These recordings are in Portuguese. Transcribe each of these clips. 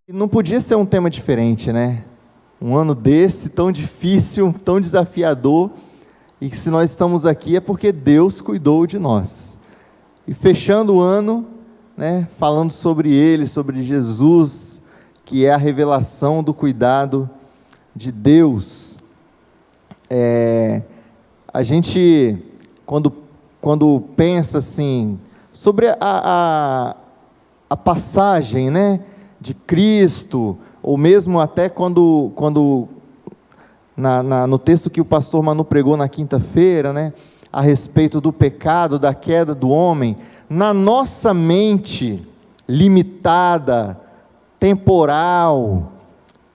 Não podia ser um tema diferente, né? Um ano desse, tão difícil, tão desafiador, e que se nós estamos aqui é porque Deus cuidou de nós. E fechando o ano, né, falando sobre Ele, sobre Jesus, que é a revelação do cuidado de Deus. A gente, quando pensa assim, sobre a passagem, né, de Cristo, ou mesmo até quando no texto que o pastor Manu pregou na quinta-feira, né, a respeito do pecado, da queda do homem, na nossa mente limitada, temporal,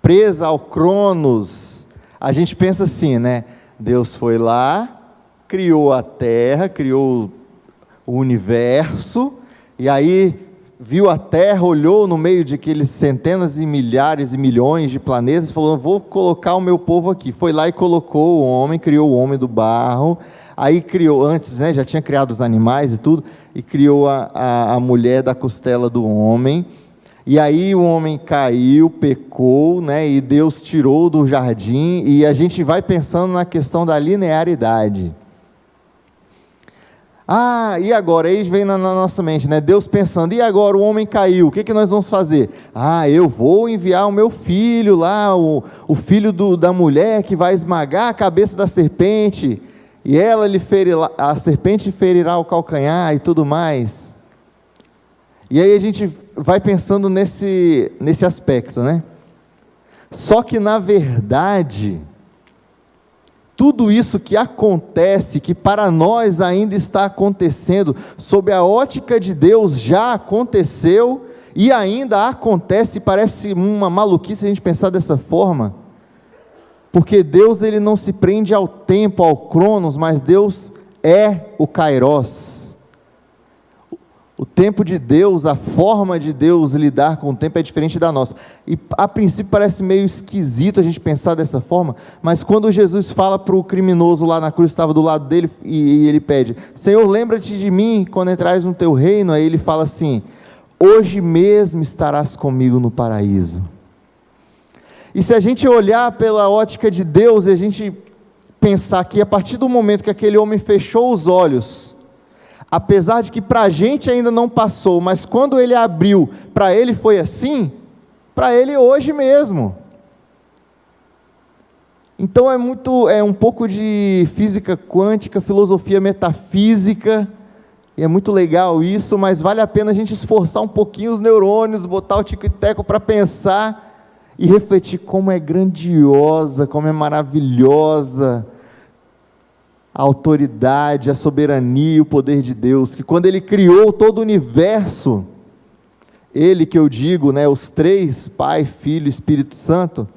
presa ao Cronos, a gente pensa assim, né, Deus foi lá, criou a terra, criou o universo, e aí viu a Terra, olhou no meio de aqueles centenas e milhares e milhões de planetas e falou, vou colocar o meu povo aqui. Foi lá e colocou o homem, criou o homem do barro, aí criou, antes, né, já tinha criado os animais e tudo, e criou a mulher da costela do homem, e aí o homem caiu, pecou, né, e Deus tirou do jardim, e a gente vai pensando na questão da linearidade. E agora, aí vem na nossa mente, né? Deus pensando, e agora o homem caiu, o que nós vamos fazer? Eu vou enviar o meu filho lá, o filho da mulher que vai esmagar a cabeça da serpente, e a serpente ferirá o calcanhar e tudo mais. E aí a gente vai pensando nesse aspecto, né? Só que na verdade, tudo isso que acontece, que para nós ainda está acontecendo, sob a ótica de Deus já aconteceu, e ainda acontece, parece uma maluquice a gente pensar dessa forma, porque Deus ele não se prende ao tempo, ao Cronos, mas Deus é o Kairos. O tempo de Deus, a forma de Deus lidar com o tempo é diferente da nossa, e a princípio parece meio esquisito a gente pensar dessa forma, mas quando Jesus fala para o criminoso lá na cruz, estava do lado dele, e ele pede, Senhor, lembra-te de mim quando entrares no teu reino, aí ele fala assim, hoje mesmo estarás comigo no paraíso. E se a gente olhar pela ótica de Deus, e a gente pensar que a partir do momento que aquele homem fechou os olhos, apesar de que para a gente ainda não passou, mas quando ele abriu, para ele foi assim, para ele hoje mesmo. Então é um pouco de física quântica, filosofia metafísica, e é muito legal isso, mas vale a pena a gente esforçar um pouquinho os neurônios, botar o tico e teco para pensar, e refletir como é grandiosa, como é maravilhosa, a autoridade, a soberania e o poder de Deus, que quando Ele criou todo o universo, Ele que eu digo, né, os três, Pai, Filho e Espírito Santo,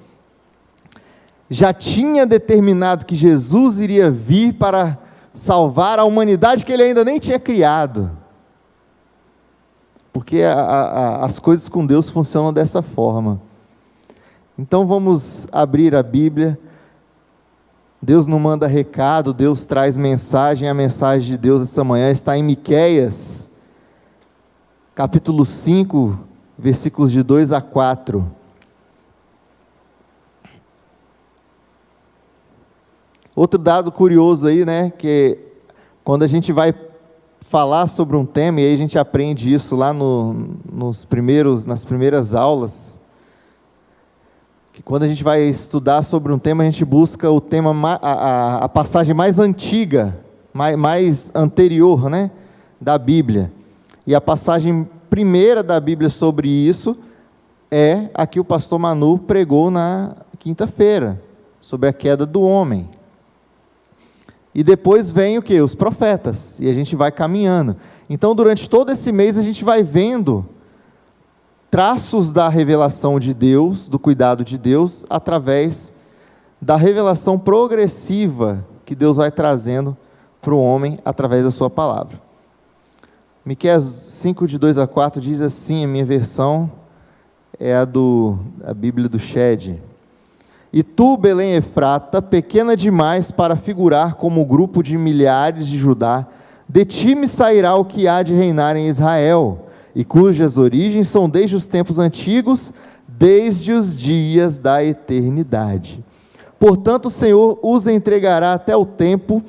já tinha determinado que Jesus iria vir para salvar a humanidade que Ele ainda nem tinha criado, porque as coisas com Deus funcionam dessa forma. Então vamos abrir a Bíblia. Deus não manda recado, Deus traz mensagem, a mensagem de Deus essa manhã está em Miqueias, capítulo 5, versículos de 2 a 4. Outro dado curioso aí, né, que quando a gente vai falar sobre um tema, e aí a gente aprende isso lá nas primeiras aulas, que quando a gente vai estudar sobre um tema, a gente busca o tema, a passagem mais antiga, mais anterior, né, da Bíblia, e a passagem primeira da Bíblia sobre isso, é a que o pastor Manu pregou na quinta-feira, sobre a queda do homem, e depois vem o que? Os profetas, e a gente vai caminhando. Então durante todo esse mês a gente vai vendo traços da revelação de Deus, do cuidado de Deus, através da revelação progressiva que Deus vai trazendo para o homem, através da sua palavra. Miqueias 5, de 2 a 4, diz assim, a minha versão é a Bíblia do Shed. E tu, Belém Efrata, pequena demais para figurar como o grupo de milhares de Judá, de ti me sairá o que há de reinar em Israel, e cujas origens são desde os tempos antigos, desde os dias da eternidade. Portanto, o Senhor os entregará até o tempo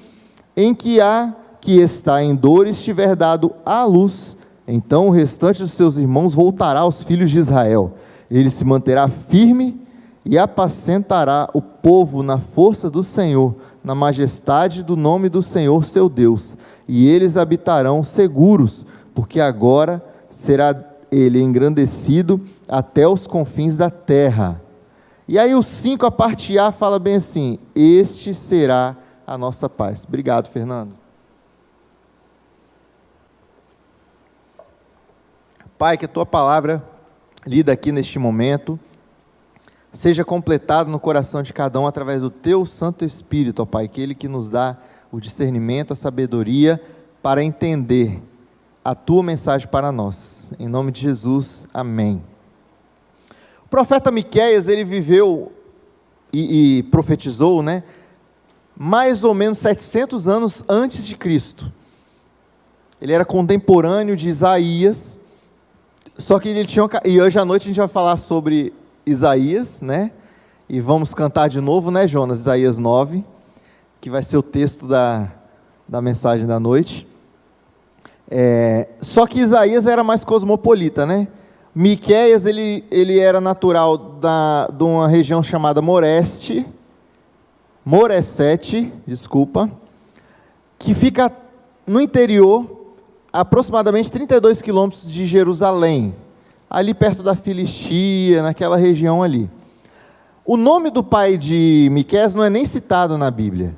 em que a que está em dor estiver dado à luz. Então o restante dos seus irmãos voltará aos filhos de Israel. Ele se manterá firme e apacentará o povo na força do Senhor, na majestade do nome do Senhor seu Deus. E eles habitarão seguros, porque agora será ele engrandecido até os confins da terra. E aí o 5, a parte A, fala bem assim: este será a nossa paz. Obrigado, Fernando. Pai, que a tua palavra, lida aqui neste momento, seja completada no coração de cada um através do teu Santo Espírito, ó Pai, aquele que nos dá o discernimento, a sabedoria para entender a tua mensagem para nós. Em nome de Jesus, amém. O profeta Miqueias, ele viveu e profetizou, né, mais ou menos 700 anos antes de Cristo. Ele era contemporâneo de Isaías, só que ele tinha, e hoje à noite a gente vai falar sobre Isaías, né, e vamos cantar de novo, né, Jonas, Isaías 9, que vai ser o texto da mensagem da noite. Só que Isaías era mais cosmopolita, né? Miqueias, ele era natural de uma região chamada Moresete, que fica no interior, aproximadamente 32 quilômetros de Jerusalém, ali perto da Filistia, naquela região ali. O nome do pai de Miqueias não é nem citado na Bíblia,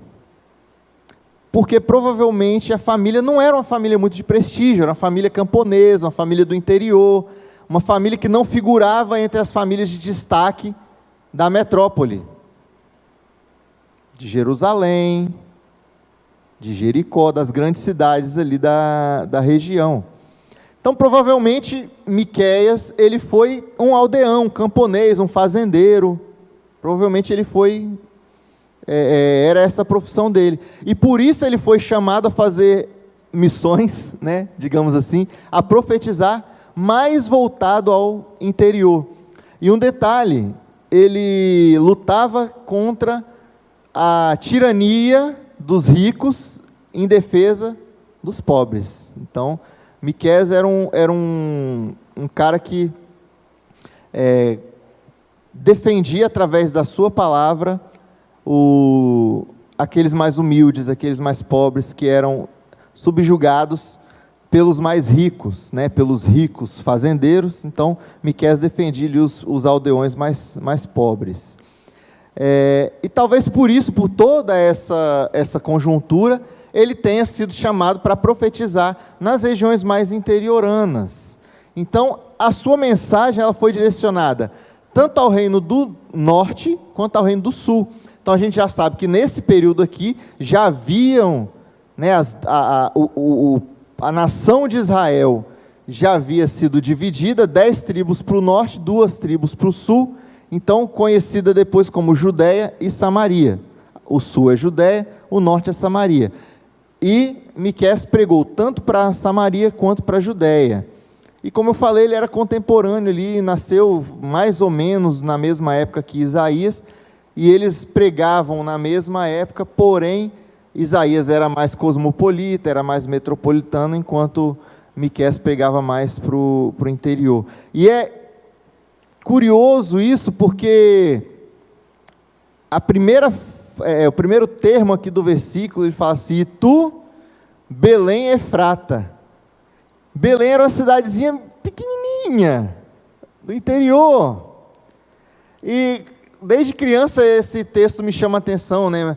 porque provavelmente a família não era uma família muito de prestígio, era uma família camponesa, uma família do interior, uma família que não figurava entre as famílias de destaque da metrópole, de Jerusalém, de Jericó, das grandes cidades ali da região. Então, provavelmente, Miqueias, ele foi um aldeão, um camponês, um fazendeiro, provavelmente ele foi, era essa a profissão dele, e por isso ele foi chamado a fazer missões, né, digamos assim, a profetizar, mais voltado ao interior. E um detalhe, ele lutava contra a tirania dos ricos em defesa dos pobres. Então, Miqueias era um cara que defendia através da sua palavra aqueles mais humildes, aqueles mais pobres, que eram subjugados pelos mais ricos, né, pelos ricos fazendeiros. Então Miqueias defendia os aldeões mais pobres. E talvez por isso, por toda essa conjuntura, ele tenha sido chamado para profetizar nas regiões mais interioranas. Então a sua mensagem, ela foi direcionada tanto ao reino do norte quanto ao reino do sul. Então a gente já sabe que nesse período aqui já haviam, né, a nação de Israel já havia sido dividida, 10 tribos para o norte, 2 tribos para o sul, então conhecida depois como Judeia e Samaria. O sul é Judeia, o norte é Samaria. E Miqueias pregou tanto para Samaria quanto para Judeia. E como eu falei, ele era contemporâneo ali, nasceu mais ou menos na mesma época que Isaías, e eles pregavam na mesma época, porém Isaías era mais cosmopolita, era mais metropolitano, enquanto Miqueias pregava mais para o interior. E é curioso isso, porque o primeiro termo aqui do versículo, ele fala assim: tu, Belém Efrata. Belém era uma cidadezinha pequenininha, do interior. E desde criança esse texto me chama a atenção, né?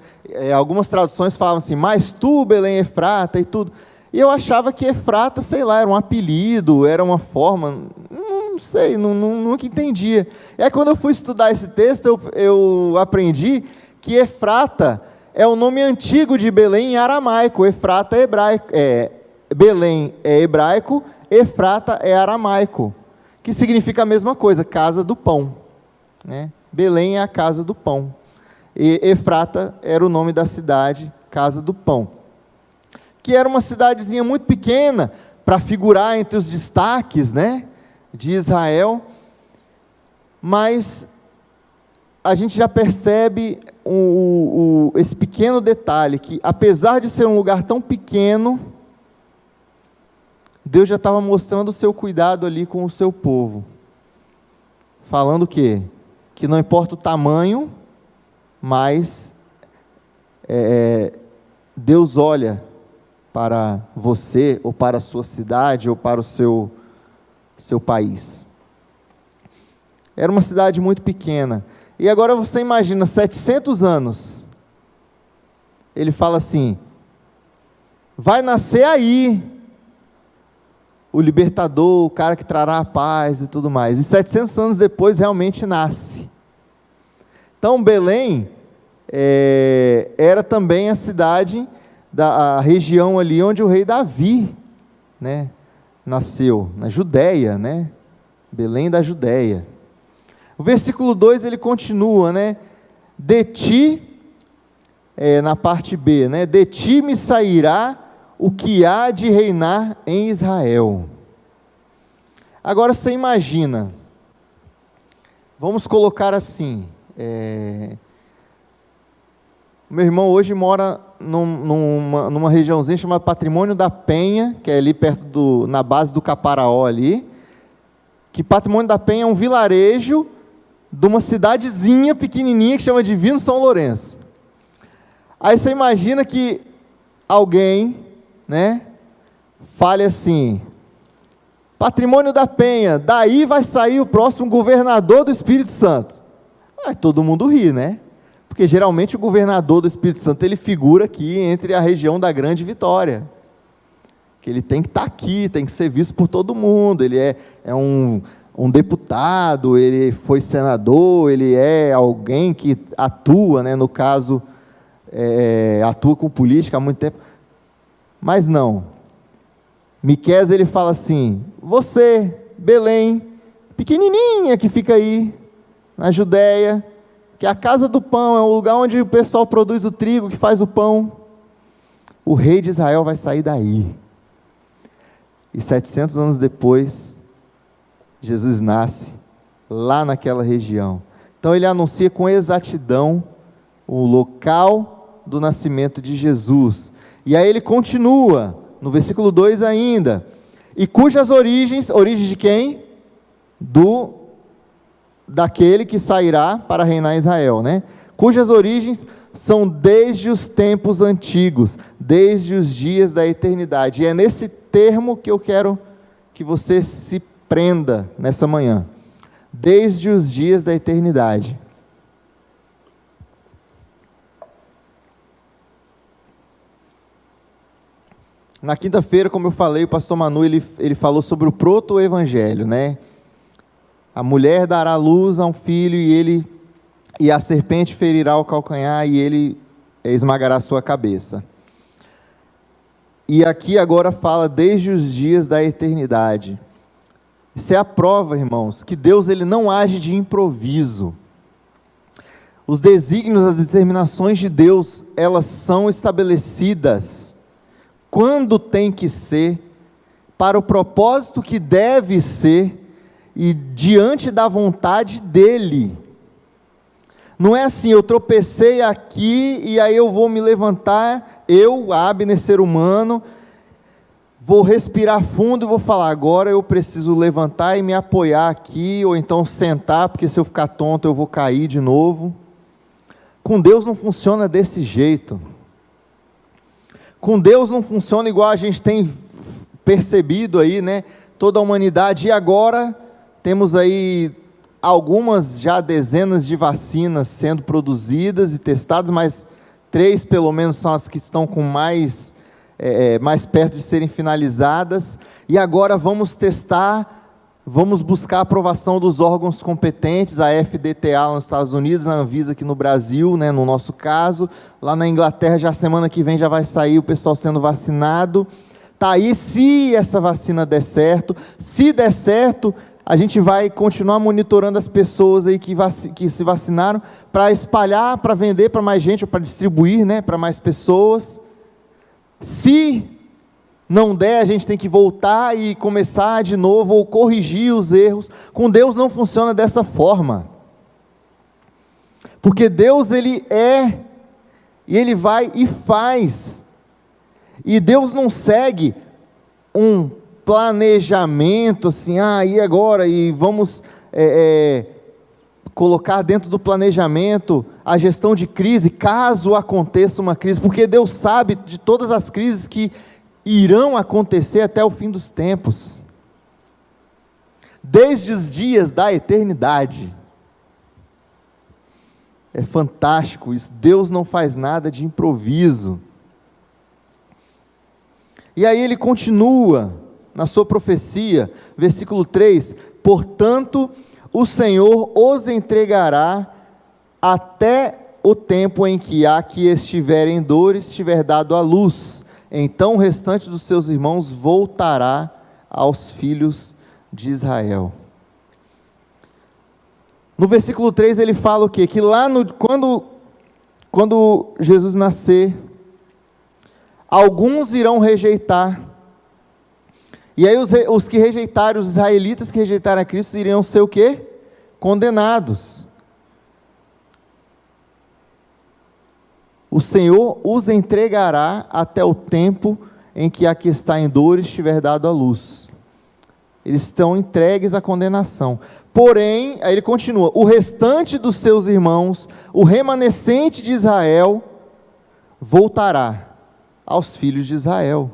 Algumas traduções falavam assim: mas tu, Belém Efrata, e tudo. E eu achava que Efrata, sei lá, era um apelido, era uma forma, não sei, nunca entendia. E aí quando eu fui estudar esse texto, eu aprendi que Efrata é o nome antigo de Belém em aramaico. Efrata é hebraico, Belém é hebraico, Efrata é aramaico, que significa a mesma coisa, casa do pão, né? Belém é a casa do pão, e Efrata era o nome da cidade, casa do pão, que era uma cidadezinha muito pequena, para figurar entre os destaques, né, de Israel. mas a gente já percebe esse pequeno detalhe, que apesar de ser um lugar tão pequeno, Deus já estava mostrando o seu cuidado ali com o seu povo, falando o quê? Que não importa o tamanho, mas Deus olha para você, ou para a sua cidade, ou para o seu país. Era uma cidade muito pequena, e agora você imagina, 700 anos, ele fala assim, vai nascer aí, o libertador, o cara que trará a paz e tudo mais, e 700 anos depois realmente nasce. Então Belém era também a cidade, a região ali onde o rei Davi, né, nasceu, na Judéia, né, Belém da Judéia. O versículo 2 ele continua, né, de ti, na parte B, né, de ti me sairá o que há de reinar em Israel. Agora você imagina, vamos colocar assim, meu irmão hoje mora numa regiãozinha chamada Patrimônio da Penha, que é ali perto na base do Caparaó ali, que Patrimônio da Penha é um vilarejo de uma cidadezinha pequenininha que chama Divino São Lourenço. Aí você imagina que alguém, né, fale assim, Patrimônio da Penha, daí vai sair o próximo governador do Espírito Santo. Aí todo mundo ri, né? Porque geralmente o governador do Espírito Santo, ele figura aqui entre a região da Grande Vitória. Que ele tem que estar aqui, tem que ser visto por todo mundo, ele é um deputado, ele foi senador, ele é alguém que atua, né, no caso, atua com política há muito tempo. Mas não. Miqueias ele fala assim, você, Belém, pequenininha que fica aí, na Judéia, que a casa do pão é o lugar onde o pessoal produz o trigo, que faz o pão, o rei de Israel vai sair daí. E 700 anos depois, Jesus nasce lá naquela região. Então ele anuncia com exatidão o local do nascimento de Jesus. E aí ele continua, no versículo 2 ainda, e cujas origens de quem? Daquele que sairá para reinar em Israel, né? Cujas origens são desde os tempos antigos, desde os dias da eternidade. E é nesse termo que eu quero que você se prenda nessa manhã. Desde os dias da eternidade. Na quinta-feira, como eu falei, o pastor Manu, ele falou sobre o proto-evangelho, né? A mulher dará luz a um filho e a serpente ferirá o calcanhar e ele esmagará a sua cabeça. E aqui agora fala desde os dias da eternidade. Isso é a prova, irmãos, que Deus ele não age de improviso. Os desígnios, as determinações de Deus, elas são estabelecidas quando tem que ser, para o propósito que deve ser, e diante da vontade dEle. Não é assim, eu tropecei aqui, e aí eu vou me levantar, eu, Abner, ser humano, vou respirar fundo e vou falar, agora eu preciso levantar e me apoiar aqui, ou então sentar, porque se eu ficar tonto eu vou cair de novo. Com Deus não funciona desse jeito. Com Deus não funciona igual a gente tem percebido aí, né? Toda a humanidade, e agora temos aí algumas já dezenas de vacinas sendo produzidas e testadas, mas 3 pelo menos são as que estão com mais perto de serem finalizadas, e agora vamos testar, vamos buscar a aprovação dos órgãos competentes, a FDTA lá nos Estados Unidos, a Anvisa aqui no Brasil, né, no nosso caso, lá na Inglaterra já semana que vem já vai sair o pessoal sendo vacinado, tá aí, se essa vacina der certo, se der certo, a gente vai continuar monitorando as pessoas aí que se vacinaram, para espalhar, para vender para mais gente, ou para distribuir, né, para mais pessoas. Se não der, a gente tem que voltar e começar de novo, ou corrigir os erros. Com Deus não funciona dessa forma, porque Deus, Ele é, e Ele vai e faz, e Deus não segue um planejamento, assim, e agora, e vamos colocar dentro do planejamento a gestão de crise, caso aconteça uma crise, porque Deus sabe de todas as crises que irão acontecer até o fim dos tempos, desde os dias da eternidade. É fantástico isso, Deus não faz nada de improviso. E aí ele continua na sua profecia, versículo 3, portanto, o Senhor os entregará até o tempo em que a que estiver em dores tiver dado à luz, então o restante dos seus irmãos voltará aos filhos de Israel. No versículo 3 ele fala o quê? Que lá quando Jesus nascer, alguns irão rejeitar, e aí os que rejeitaram, os israelitas que rejeitaram a Cristo, iriam ser o quê? Condenados. O Senhor os entregará até o tempo em que a que está em dores estiver dado à luz. Eles estão entregues à condenação. Porém, aí ele continua, o restante dos seus irmãos, o remanescente de Israel, voltará aos filhos de Israel.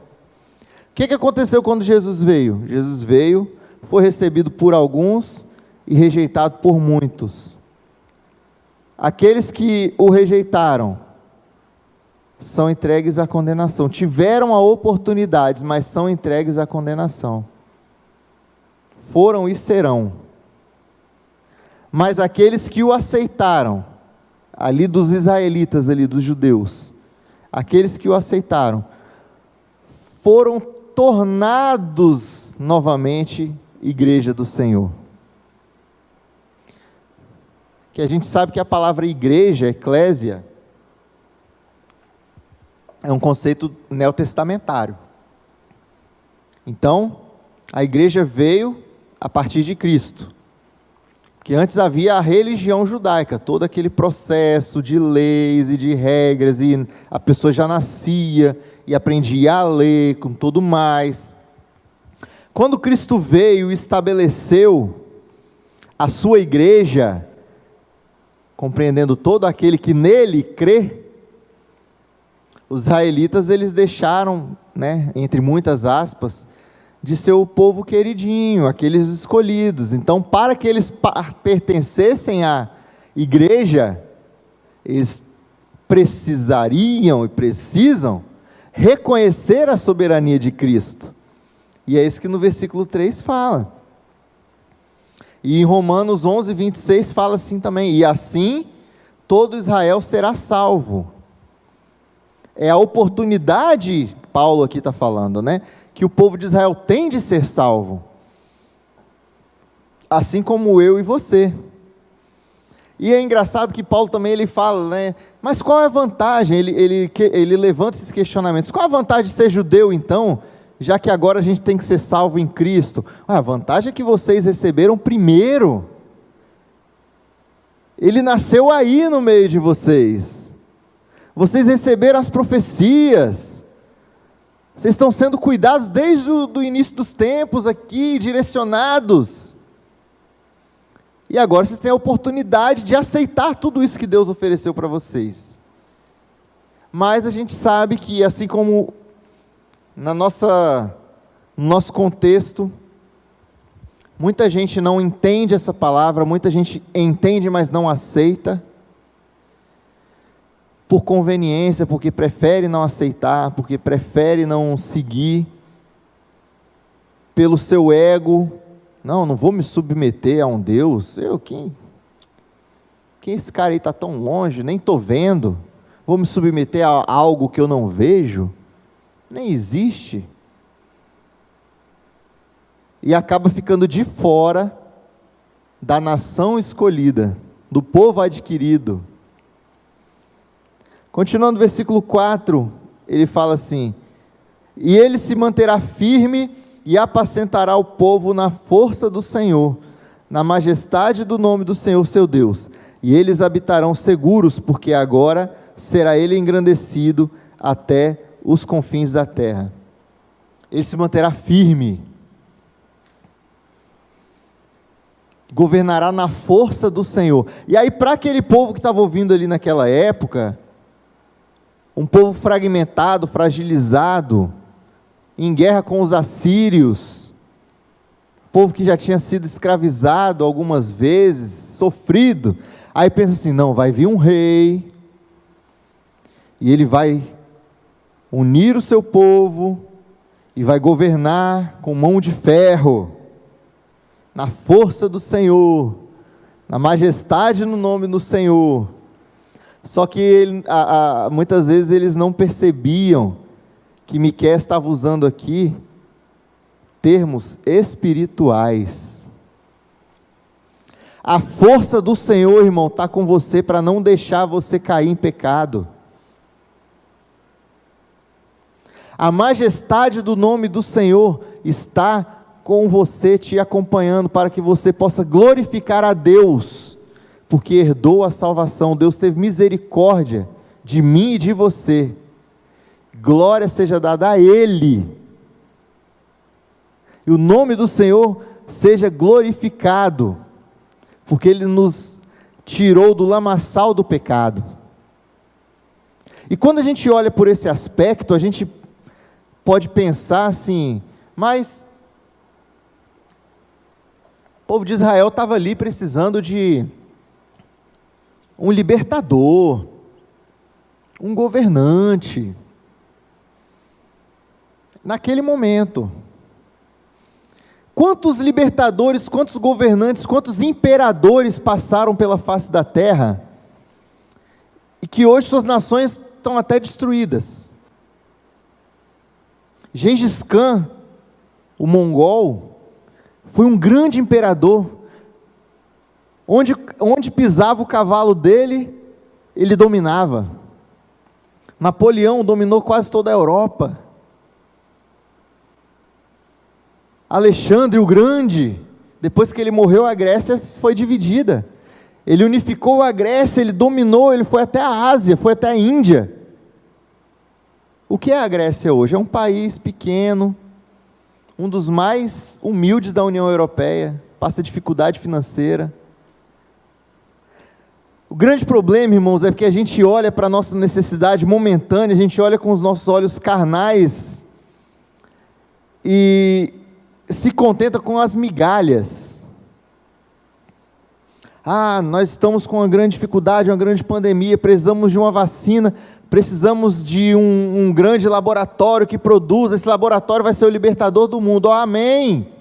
O que aconteceu quando Jesus veio? Jesus veio, foi recebido por alguns e rejeitado por muitos. Aqueles que o rejeitaram são entregues à condenação. Tiveram a oportunidade, mas são entregues à condenação. Foram e serão. Mas aqueles que o aceitaram, ali dos israelitas, ali dos judeus, aqueles que o aceitaram, foram tornados novamente igreja do Senhor. Que a gente sabe que a palavra igreja, eclésia, é um conceito neotestamentário. Então, a igreja veio a partir de Cristo. Porque antes havia a religião judaica, todo aquele processo de leis e de regras, e a pessoa já nascia e aprendia a ler, com tudo mais. Quando Cristo veio e estabeleceu a sua igreja, compreendendo todo aquele que nele crê, os israelitas, eles deixaram, entre muitas aspas, de ser o povo queridinho, aqueles escolhidos. Então, para que eles pertencessem à igreja, eles precisariam e precisam reconhecer a soberania de Cristo. E é isso que no versículo 3 fala. E em Romanos 11, 26 fala assim também, e assim todo Israel será salvo. É a oportunidade, Paulo aqui está falando, que o povo de Israel tem de ser salvo, assim como eu e você. E é engraçado que Paulo também ele fala, mas qual é a vantagem? Ele levanta esses questionamentos. Qual a vantagem de ser judeu então, já que agora a gente tem que ser salvo em Cristo? A vantagem é que vocês receberam primeiro. Ele nasceu aí no meio de vocês. Vocês receberam as profecias. Vocês estão sendo cuidados desde o início dos tempos aqui, direcionados. E agora vocês têm a oportunidade de aceitar tudo isso que Deus ofereceu para vocês. Mas a gente sabe que, assim como no nosso contexto, muita gente não entende essa palavra, muita gente entende, mas não aceita, por conveniência, porque prefere não aceitar, porque prefere não seguir, pelo seu ego. Não vou me submeter a um Deus. Quem esse cara aí está tão longe, nem estou vendo. Vou me submeter a algo que eu não vejo? Nem existe. E acaba ficando de fora da nação escolhida, do povo adquirido. Continuando o versículo 4, ele fala assim, E ele se manterá firme e apacentará o povo na força do Senhor, na majestade do nome do Senhor seu Deus. E eles habitarão seguros, porque agora será ele engrandecido até os confins da terra. Ele se manterá firme, governará na força do Senhor. E aí, para aquele povo que estava ouvindo ali naquela época, um povo fragmentado, fragilizado, em guerra com os assírios, povo que já tinha sido escravizado algumas vezes, sofrido, aí pensa assim, não, vai vir um rei, e ele vai unir o seu povo, e vai governar com mão de ferro, na força do Senhor, na majestade no nome do Senhor. Só que muitas vezes eles não percebiam que Miqueias estava usando aqui termos espirituais. A força do Senhor, irmão, está com você para não deixar você cair em pecado. A majestade do nome do Senhor está com você, te acompanhando, para que você possa glorificar a Deus, porque herdou a salvação. Deus teve misericórdia de mim e de você. Glória seja dada a Ele, e o nome do Senhor seja glorificado, porque Ele nos tirou do lamaçal do pecado. E quando a gente olha por esse aspecto, a gente pode pensar assim, mas o povo de Israel estava ali precisando de um libertador, um governante, naquele momento. Quantos libertadores, quantos governantes, quantos imperadores passaram pela face da terra, e que hoje suas nações estão até destruídas. Gengis Khan, o mongol, foi um grande imperador, onde pisava o cavalo dele, ele dominava. Napoleão dominou quase toda a Europa. Alexandre o Grande, depois que ele morreu, a Grécia foi dividida. Ele unificou a Grécia, ele dominou, ele foi até a Ásia, foi até a Índia. O que é a Grécia hoje? É um país pequeno, um dos mais humildes da União Europeia, passa dificuldade financeira. O grande problema, irmãos, é porque a gente olha para a nossa necessidade momentânea, a gente olha com os nossos olhos carnais, e se contenta com as migalhas. Nós estamos com uma grande dificuldade, uma grande pandemia, precisamos de uma vacina, precisamos de um grande laboratório que produza, esse laboratório vai ser o libertador do mundo. Amém,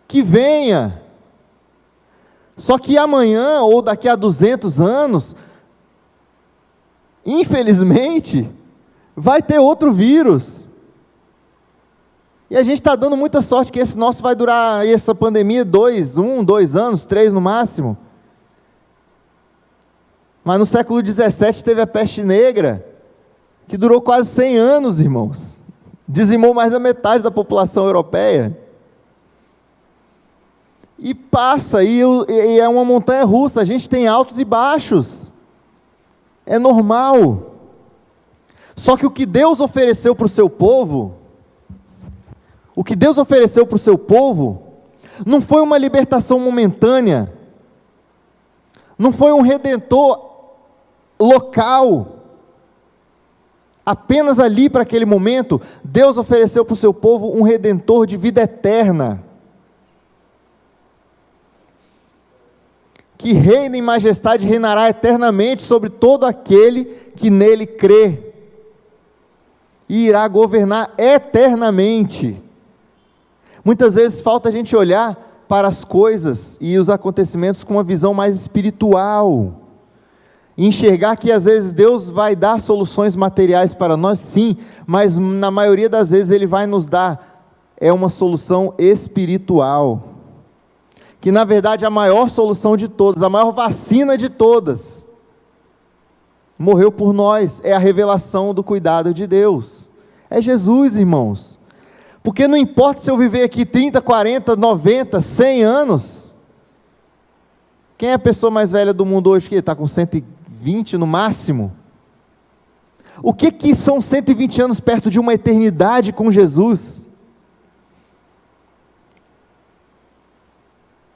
que venha. Só que amanhã, ou daqui a 200 anos, infelizmente, vai ter outro vírus, e a gente está dando muita sorte que esse nosso vai durar, essa pandemia, 2 anos, 3 no máximo. Mas no século 17 teve a peste negra, que durou quase 100 anos, irmãos, dizimou mais da metade da população europeia, e passa, e é uma montanha russa, a gente tem altos e baixos, é normal. Só que o que Deus ofereceu para o seu povo, não foi uma libertação momentânea, não foi um redentor local, apenas ali para aquele momento. Deus ofereceu para o seu povo um redentor de vida eterna, que reina em majestade, reinará eternamente sobre todo aquele que nele crê, e irá governar eternamente. Muitas vezes falta a gente olhar para as coisas e os acontecimentos com uma visão mais espiritual, e enxergar que às vezes Deus vai dar soluções materiais para nós, sim, mas na maioria das vezes Ele vai nos dar uma solução espiritual, que na verdade é a maior solução de todas, a maior vacina de todas, morreu por nós, é a revelação do cuidado de Deus, É Jesus, irmãos. Porque não importa se eu viver aqui 30, 40, 90, 100 anos. Quem é a pessoa mais velha do mundo hoje que está com 120 no máximo? O que são 120 anos perto de uma eternidade com Jesus?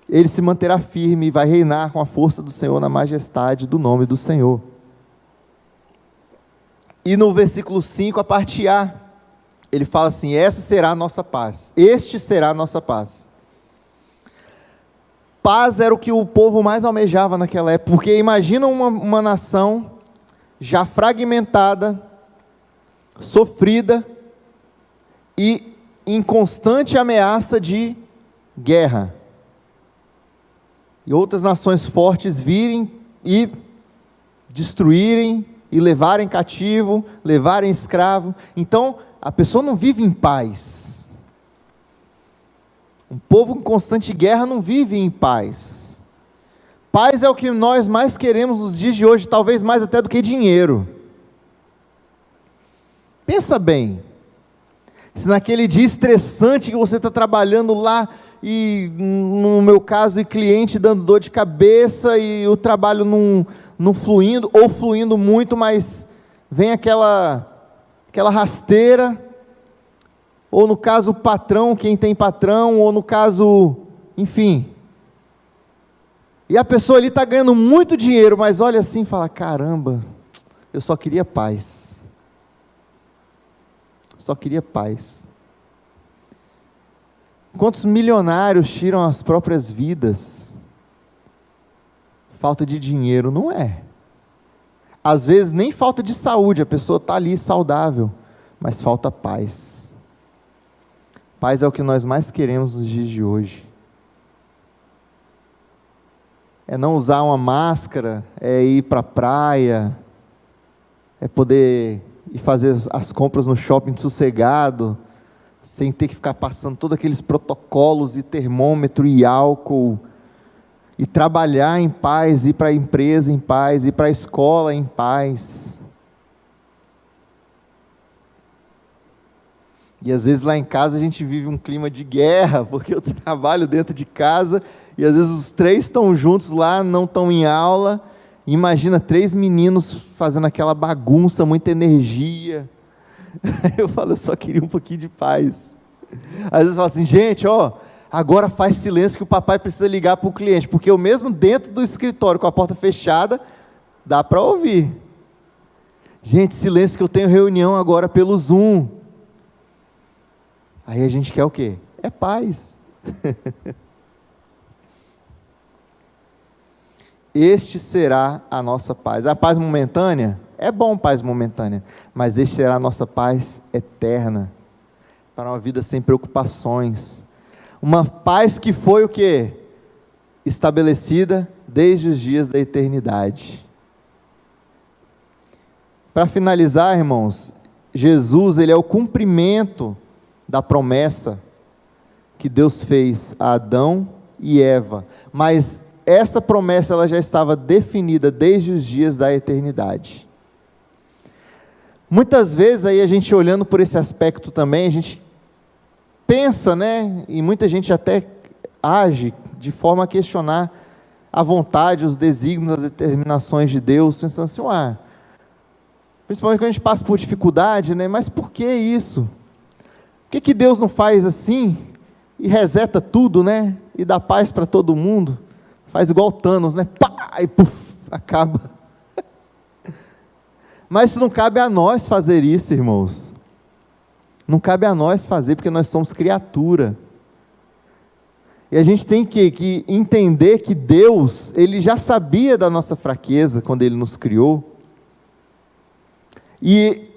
Ele se manterá firme e vai reinar com a força do Senhor na majestade do nome do Senhor. E no versículo 5, a parte A, ele fala assim: essa será a nossa paz, este será a nossa paz. Paz era o que o povo mais almejava naquela época, porque imagina uma nação já fragmentada, sofrida e em constante ameaça de guerra. E outras nações fortes virem e destruírem, e levarem cativo, levarem escravo. Então, a pessoa não vive em paz. Um povo em constante guerra não vive em paz. Paz é o que nós mais queremos nos dias de hoje, talvez mais até do que dinheiro. Pensa bem, se naquele dia estressante que você está trabalhando lá, e no meu caso, e cliente dando dor de cabeça, e o trabalho não fluindo, ou fluindo muito, mas vem aquela rasteira, ou no caso o patrão, quem tem patrão, ou no caso, enfim, e a pessoa ali está ganhando muito dinheiro, mas olha assim e fala: caramba, eu só queria paz, só queria paz. Quantos milionários tiram as próprias vidas? Falta de dinheiro, não é. Às vezes nem falta de saúde, a pessoa está ali saudável, mas falta paz. Paz é o que nós mais queremos nos dias de hoje. É não usar uma máscara, é ir para a praia, é poder ir fazer as compras no shopping sossegado, sem ter que ficar passando todos aqueles protocolos e termômetro e álcool, e trabalhar em paz, ir para a empresa em paz, ir para a escola em paz. E às vezes lá em casa a gente vive um clima de guerra, porque eu trabalho dentro de casa, e às vezes os 3 estão juntos lá, não estão em aula. Imagina 3 meninos fazendo aquela bagunça, muita energia. Eu falo: eu só queria um pouquinho de paz. Às vezes eu falo assim: gente, agora faz silêncio que o papai precisa ligar para o cliente, porque eu mesmo dentro do escritório com a porta fechada, dá para ouvir. Gente, silêncio que eu tenho reunião agora pelo Zoom. Aí a gente quer o quê? É paz. Este será a nossa paz. A paz momentânea? É bom paz momentânea, mas este será a nossa paz eterna, para uma vida sem preocupações, uma paz que foi o quê? Estabelecida desde os dias da eternidade. Para finalizar, irmãos, Jesus, ele é o cumprimento da promessa que Deus fez a Adão e Eva, mas essa promessa ela já estava definida desde os dias da eternidade. Muitas vezes aí a gente olhando por esse aspecto também, a gente pensa, né, e muita gente até age de forma a questionar a vontade, os desígnios, as determinações de Deus, pensando assim: principalmente quando a gente passa por dificuldade, né, mas por que isso? Por que Deus não faz assim, e reseta tudo, né, e dá paz para todo mundo? Faz igual Thanos, né, pá, e puf, acaba. Mas isso não cabe a nós fazer isso, irmãos. Não cabe a nós fazer, porque nós somos criatura. E a gente tem que entender que Deus, Ele já sabia da nossa fraqueza quando Ele nos criou. E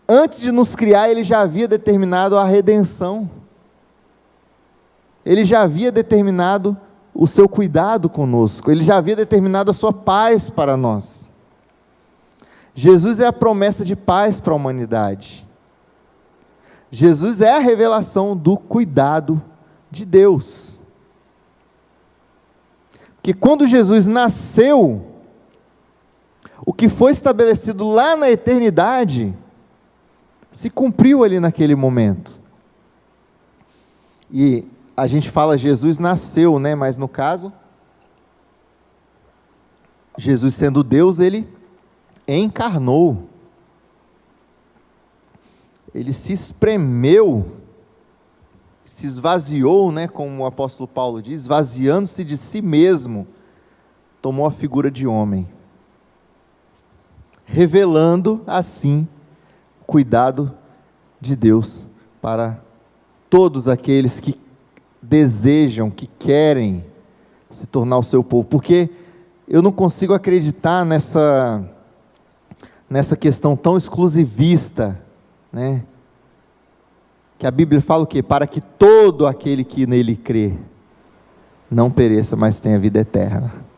antes de nos criar, Ele já havia determinado a redenção. Ele já havia determinado o seu cuidado conosco. Ele já havia determinado a sua paz para nós. Jesus é a promessa de paz para a humanidade. Jesus é a revelação do cuidado de Deus. Porque quando Jesus nasceu, o que foi estabelecido lá na eternidade, se cumpriu ali naquele momento. E a gente fala Jesus nasceu, né? Mas no caso, Jesus sendo Deus, ele encarnou. Ele se espremeu, se esvaziou, né? Como o apóstolo Paulo diz, esvaziando-se de si mesmo, tomou a figura de homem, revelando assim o cuidado de Deus para todos aqueles que desejam, que querem se tornar o seu povo, porque eu não consigo acreditar nessa questão tão exclusivista, né? Que a Bíblia fala o quê? Para que todo aquele que nele crê não pereça, mas tenha vida eterna.